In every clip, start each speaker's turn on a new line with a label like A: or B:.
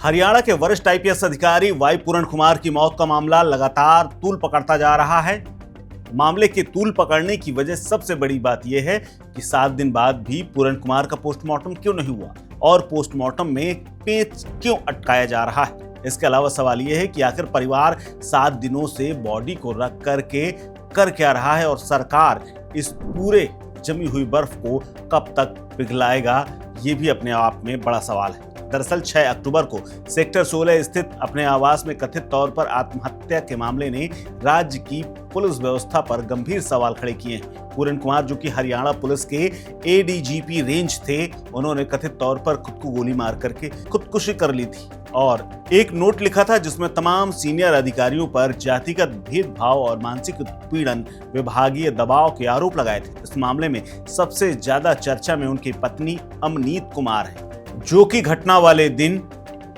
A: हरियाणा के वरिष्ठ आईपीएस अधिकारी वाई पूरण कुमार की मौत का मामला लगातार तूल पकड़ता जा रहा है। मामले के तूल पकड़ने की वजह सबसे बड़ी बात यह है कि 7 दिन बाद भी पूरण कुमार का पोस्टमार्टम क्यों नहीं हुआ और पोस्टमार्टम में पेच क्यों अटकाया जा रहा है। इसके अलावा सवाल यह है कि आखिर परिवार 7 दिनों से बॉडी को रख करके कर क्या रहा है और सरकार इस पूरे जमी हुई बर्फ को कब तक पिघलाएगा, ये भी अपने आप में बड़ा सवाल है। दरअसल 6 अक्टूबर को सेक्टर 16 स्थित अपने आवास में कथित तौर पर आत्महत्या के मामले ने राज्य की पुलिस व्यवस्था पर गंभीर सवाल खड़े किए हैं। पूरण कुमार, जो कि हरियाणा पुलिस के एडीजीपी रेंज थे, उन्होंने कथित तौर पर खुद को गोली मार करके खुदकुशी कर ली थी और एक नोट लिखा था जिसमें तमाम सीनियर अधिकारियों पर जातिगत भेदभाव और मानसिक उत्पीड़न, विभागीय दबाव के आरोप लगाए थे। इस मामले में सबसे ज्यादा चर्चा में उनकी पत्नी अमनीत कुमार है, जो कि घटना वाले दिन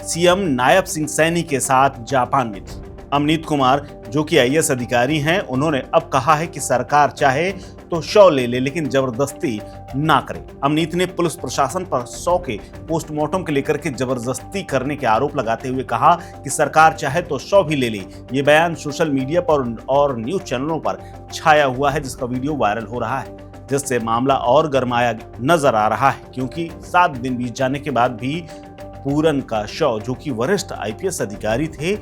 A: सीएम नायब सिंह सैनी के साथ जापान में थी। अमनीत कुमार, जो कि आईएएस अधिकारी हैं, उन्होंने अब कहा है कि सरकार चाहे तो शव ले ले लेकिन जबरदस्ती ना करे। अमनीत ने पुलिस प्रशासन पर शव के पोस्टमार्टम के लेकर के जबरदस्ती करने के आरोप लगाते हुए कहा कि सरकार चाहे तो शव भी ले ले। ये बयान सोशल मीडिया पर और न्यूज चैनलों पर छाया हुआ है, जिसका वीडियो वायरल हो रहा है, जिससे मामला और गरमाया नजर आ रहा है, क्योंकि 7 दिन बीत जाने के बाद भी पूरण का शव, जो कि वरिष्ठ आईपीएस अधिकारी थे,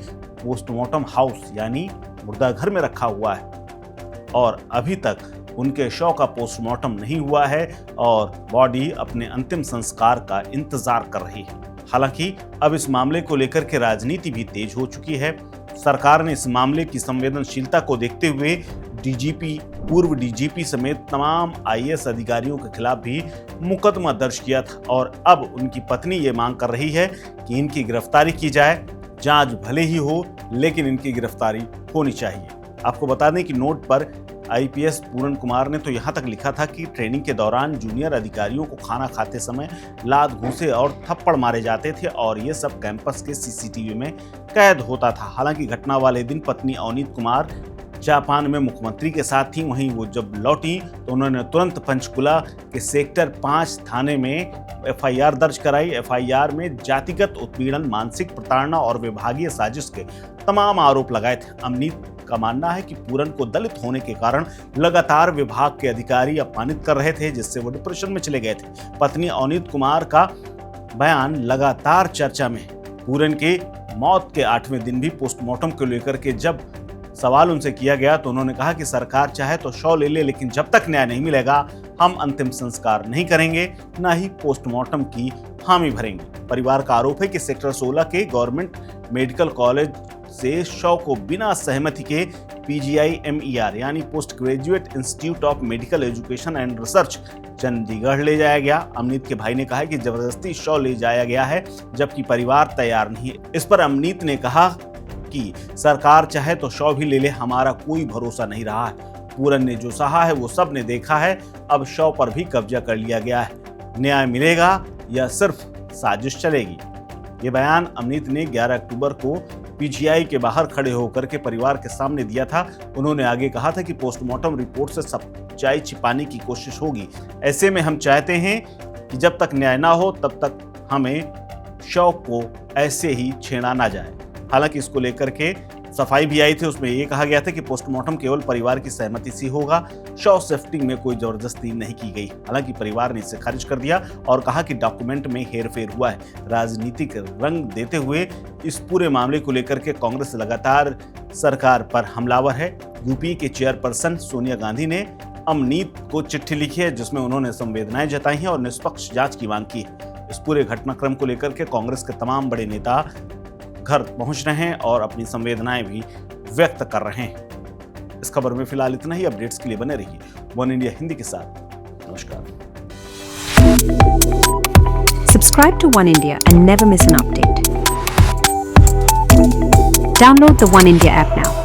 A: पोस्टमार्टम हाउस यानी मुर्दाघर में रखा हुआ है और अभी तक उनके शव का पोस्टमार्टम नहीं हुआ है और बॉडी अपने अंतिम संस्कार का इंतजार कर रही है। हालांकि अब इस मामले को लेकर के राजनीति भी तेज हो चुकी है। सरकार ने इस मामले की संवेदनशीलता को देखते हुए डीजीपी, पूर्व डीजीपी समेत तमाम आईएएस अधिकारियों के खिलाफ भी मुकदमा दर्ज किया था और अब उनकी पत्नी ये मांग कर रही है कि इनकी गिरफ्तारी की जाए। जांच भले ही हो लेकिन इनकी गिरफ्तारी होनी चाहिए। आपको बता दें कि नोट पर आईपीएस पूरण कुमार ने तो यहाँ तक लिखा था कि ट्रेनिंग के दौरान जूनियर अधिकारियों को खाना खाते समय लात घूंसे और थप्पड़ मारे जाते थे और ये सब कैंपस के सीसीटीवी में कैद होता था। हालांकि घटना वाले दिन पत्नी अवनीत कुमार जापान में मुख्यमंत्री के साथ थी। वहीं वो जब लौटी तो उन्होंने तुरंत पंचकुला के सेक्टर 5 थाने में एफआईआर दर्ज कराई। एफआईआर में जातिगत उत्पीड़न, मानसिक प्रताड़ना और विभागीय साजिश के तमाम आरोप लगाए थे। अमनीत का मानना है कि पूरण को दलित होने के कारण लगातार विभाग के अधिकारी अपमानित कर रहे थे, जिससे वो डिप्रेशन में चले गए थे। पत्नी अवनीत कुमार का बयान लगातार चर्चा में है। पूरण के मौत के 8वें दिन भी पोस्टमार्टम को लेकर के जब सवाल उनसे किया गया तो उन्होंने कहा कि सरकार चाहे तो शव ले ले लेकिन जब तक न्याय नहीं मिलेगा हम अंतिम संस्कार नहीं करेंगे, ना ही पोस्टमार्टम की हामी भरेंगे। परिवार का आरोप है कि सेक्टर 16 के गवर्नमेंट मेडिकल कॉलेज से शव को बिना सहमति के PGI-MER यानी post graduate institute of medical education and research Chandigarh ले जाया गया। अमनीत के भाई ने कहा कि जबरदस्ती शव ले जाया गया है जबकि परिवार तैयार नहीं है। इस पर अमनीत ने कहा कि सरकार चाहे तो शव भी ले ले, हमारा कोई भरोसा नहीं रहा है। पूरण ने जो सहा है वो सब ने देखा है, अब शव पर भी कब्जा कर लिया गया है। न्याय मिलेगा या सिर्फ साजिश चलेगी? ये बयान अमनीत ने 11 अक्टूबर को PGI के बाहर खड़े होकर के परिवार के सामने दिया था। उन्होंने आगे कहा था कि पोस्टमार्टम रिपोर्ट से सच्चाई छिपाने की कोशिश होगी। ऐसे में हम चाहते हैं कि जब तक न्याय ना हो तब तक हमें शव को ऐसे ही छेड़ा ना जाए। हालांकि इसको लेकर के सफाई भी आई थी, उसमें ये कहा गया था कि पोस्टमार्टम केवल परिवार की सहमति से होगा, शव शिफ्टिंग में कोई जबरदस्ती नहीं की गई। हालांकि परिवार ने इसे खारिज कर दिया और कहा कि डॉक्यूमेंट में हेरफेर हुआ है। राजनीतिक रंग देते हुए इस पूरे मामले को लेकर के कांग्रेस लगातार सरकार पर हमलावर है। यूपी के चेयरपर्सन सोनिया गांधी ने अमनीत को चिट्ठी लिखी है जिसमें उन्होंने संवेदनाएं जताई हैं और निष्पक्ष जांच की मांग की है। इस पूरे घटनाक्रम को लेकर के कांग्रेस के तमाम बड़े नेता घर पहुंच रहे हैं और अपनी संवेदनाएं भी व्यक्त कर रहे हैं। इस खबर में फिलहाल इतना ही। अपडेट्स के लिए बने रहिए वन इंडिया हिंदी के साथ। नमस्कार।
B: Subscribe to One India and never miss an update. Download the One India app now.